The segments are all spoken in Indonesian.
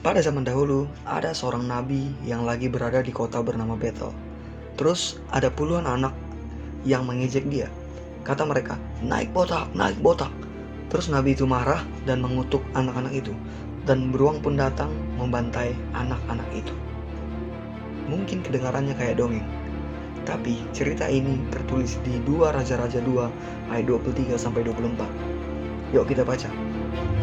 Pada zaman dahulu, ada seorang nabi yang lagi berada di kota bernama Betel. Terus ada puluhan anak yang mengejek dia. Kata mereka, naik botak, naik botak. Terus nabi itu marah dan mengutuk anak-anak itu. Dan beruang pun datang membantai anak-anak itu. Mungkin kedengarannya kayak dongeng. Tapi cerita ini tertulis di 2 Raja-Raja 2 ayat 23-24. Yuk kita baca.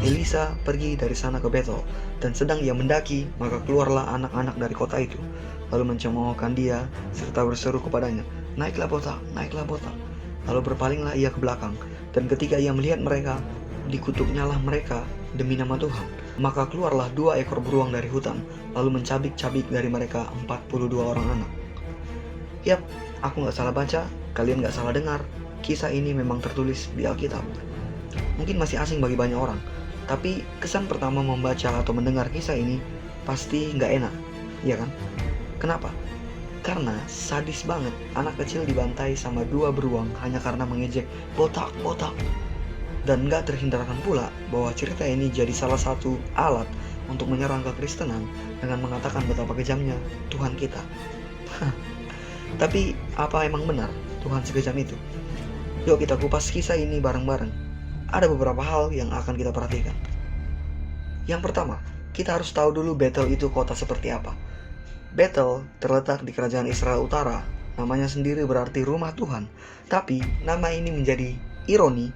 Elisa pergi dari sana ke Betel, dan sedang ia mendaki, maka keluarlah anak-anak dari kota itu, lalu mencemoohkan dia, serta berseru kepadanya, naiklah botak, naiklah botak. Lalu berpalinglah ia ke belakang, dan ketika ia melihat mereka, dikutuknyalah mereka demi nama Tuhan. Maka keluarlah 2 ekor beruang dari hutan, lalu mencabik-cabik dari mereka 42 orang anak. Yap, aku gak salah baca, kalian gak salah dengar, kisah ini memang tertulis di Alkitab. Mungkin masih asing bagi banyak orang, tapi kesan pertama membaca atau mendengar kisah ini pasti nggak enak, ya kan? Kenapa? Karena sadis banget anak kecil dibantai sama 2 beruang hanya karena mengejek botak, botak. Dan nggak terhindarkan pula bahwa cerita ini jadi salah satu alat untuk menyerang kekristenan dengan mengatakan betapa kejamnya Tuhan kita. Tapi apa emang benar Tuhan sekejam itu? Yuk kita kupas kisah ini bareng-bareng. Ada beberapa hal yang akan kita perhatikan. Yang pertama, kita harus tahu dulu Betel itu kota seperti apa. Betel terletak di kerajaan Israel Utara. Namanya sendiri berarti rumah Tuhan. Tapi nama ini menjadi ironi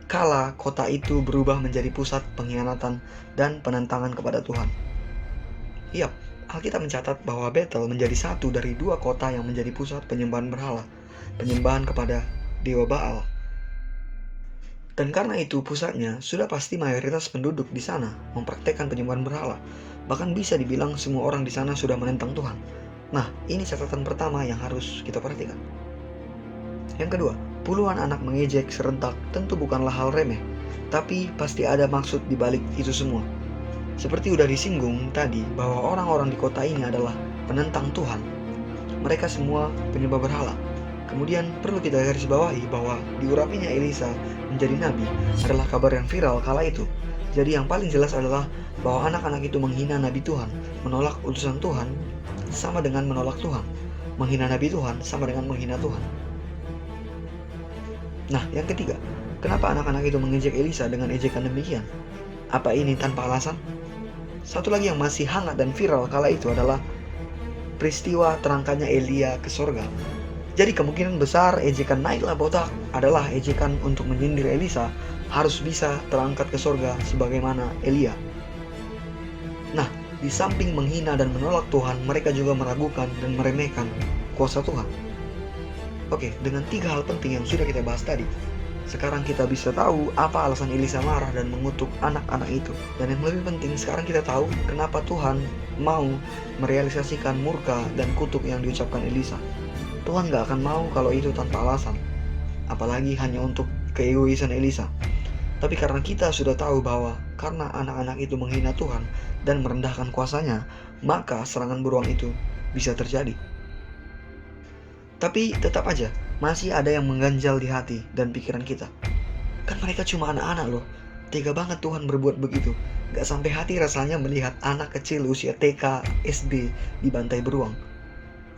kala kota itu berubah menjadi pusat pengkhianatan dan penentangan kepada Tuhan. Yap, Alkitab mencatat bahwa Betel menjadi satu dari 2 kota yang menjadi pusat penyembahan berhala, penyembahan kepada dewa Baal. Dan karena itu pusatnya, sudah pasti mayoritas penduduk di sana mempraktekkan penyembahan berhala. Bahkan bisa dibilang semua orang di sana sudah menentang Tuhan. Nah, ini catatan pertama yang harus kita perhatikan. Yang kedua, puluhan anak mengejek serentak tentu bukanlah hal remeh, tapi pasti ada maksud di balik itu semua. Seperti udah disinggung tadi bahwa orang-orang di kota ini adalah penentang Tuhan. Mereka semua penyembah berhala. Kemudian perlu kita garis bawahi bahwa diurapinya Elisa menjadi nabi adalah kabar yang viral kala itu. Jadi yang paling jelas adalah bahwa anak-anak itu menghina nabi Tuhan, menolak utusan Tuhan sama dengan menolak Tuhan. Menghina nabi Tuhan sama dengan menghina Tuhan. Nah, yang ketiga, kenapa anak-anak itu mengejek Elisa dengan ejekan demikian? Apa ini tanpa alasan? Satu lagi yang masih hangat dan viral kala itu adalah peristiwa terangkatnya Elia ke sorga. Jadi kemungkinan besar ejekan naiklah botak adalah ejekan untuk menyindir Elisa harus bisa terangkat ke sorga sebagaimana Elia. Nah, di samping menghina dan menolak Tuhan, mereka juga meragukan dan meremehkan kuasa Tuhan. Oke, dengan 3 hal penting yang sudah kita bahas tadi, sekarang kita bisa tahu apa alasan Elisa marah dan mengutuk anak-anak itu. Dan yang lebih penting, sekarang kita tahu kenapa Tuhan mau merealisasikan murka dan kutuk yang diucapkan Elisa. Tuhan gak akan mau kalau itu tanpa alasan, apalagi hanya untuk keegoisan Elisa. Tapi karena kita sudah tahu bahwa karena anak-anak itu menghina Tuhan dan merendahkan kuasanya, maka serangan beruang itu bisa terjadi. Tapi tetap aja, masih ada yang mengganjal di hati dan pikiran kita. Kan mereka cuma anak-anak loh, tega banget Tuhan berbuat begitu. Gak sampai hati rasanya melihat anak kecil usia TK, SD dibantai beruang.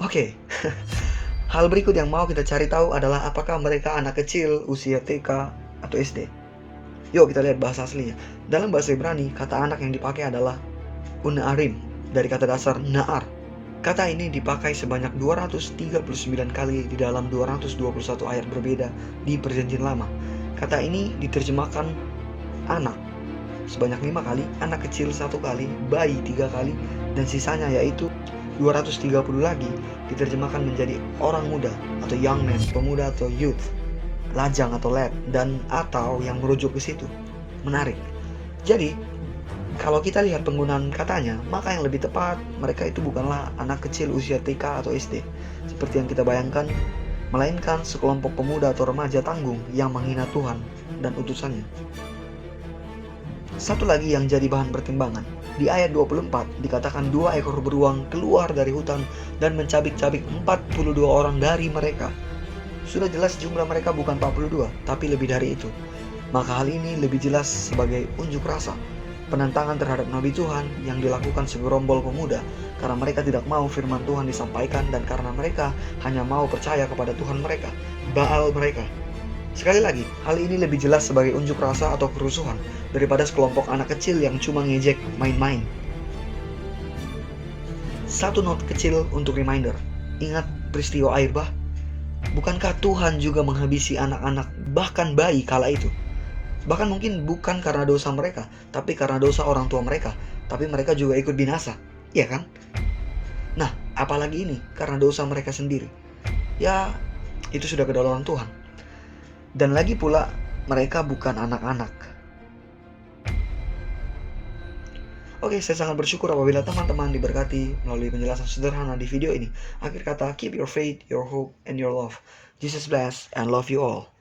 Oke. Hal berikut yang mau kita cari tahu adalah apakah mereka anak kecil usia TK atau SD. Yuk kita lihat bahasa aslinya. Dalam bahasa Ibrani, kata anak yang dipakai adalah Unaarim, dari kata dasar Naar. Kata ini dipakai sebanyak 239 kali di dalam 221 ayat berbeda di Perjanjian Lama. Kata ini diterjemahkan anak sebanyak 5 kali, anak kecil 1 kali, bayi 3 kali, dan sisanya yaitu 230 lagi diterjemahkan menjadi orang muda atau young man, pemuda atau youth, lajang atau lad, dan atau yang merujuk ke situ. Menarik. Jadi, kalau kita lihat penggunaan katanya, maka yang lebih tepat mereka itu bukanlah anak kecil usia TK atau SD seperti yang kita bayangkan, melainkan sekelompok pemuda atau remaja tanggung yang menghina Tuhan dan utusannya. Satu lagi yang jadi bahan pertimbangan, di ayat 24 dikatakan 2 ekor beruang keluar dari hutan dan mencabik-cabik 42 orang dari mereka. Sudah jelas jumlah mereka bukan 42, tapi lebih dari itu. Maka hal ini lebih jelas sebagai unjuk rasa. penentangan terhadap Nabi Tuhan yang dilakukan segerombol pemuda karena mereka tidak mau firman Tuhan disampaikan dan karena mereka hanya mau percaya kepada Tuhan mereka, Baal mereka. Sekali lagi, hal ini lebih jelas sebagai unjuk rasa atau kerusuhan daripada sekelompok anak kecil yang cuma ngejek main-main. Satu not kecil untuk reminder, ingat peristiwa air bah? Bukankah Tuhan juga menghabisi anak-anak bahkan bayi kala itu? Bahkan mungkin bukan karena dosa mereka, tapi karena dosa orang tua mereka. Tapi mereka juga ikut binasa, ya kan? Nah, apalagi ini karena dosa mereka sendiri. Ya, itu sudah kedaulatan Tuhan. Dan lagi pula, mereka bukan anak-anak. Oke, saya sangat bersyukur apabila teman-teman diberkati melalui penjelasan sederhana di video ini. Akhir kata, keep your faith, your hope, and your love. Jesus bless and love you all.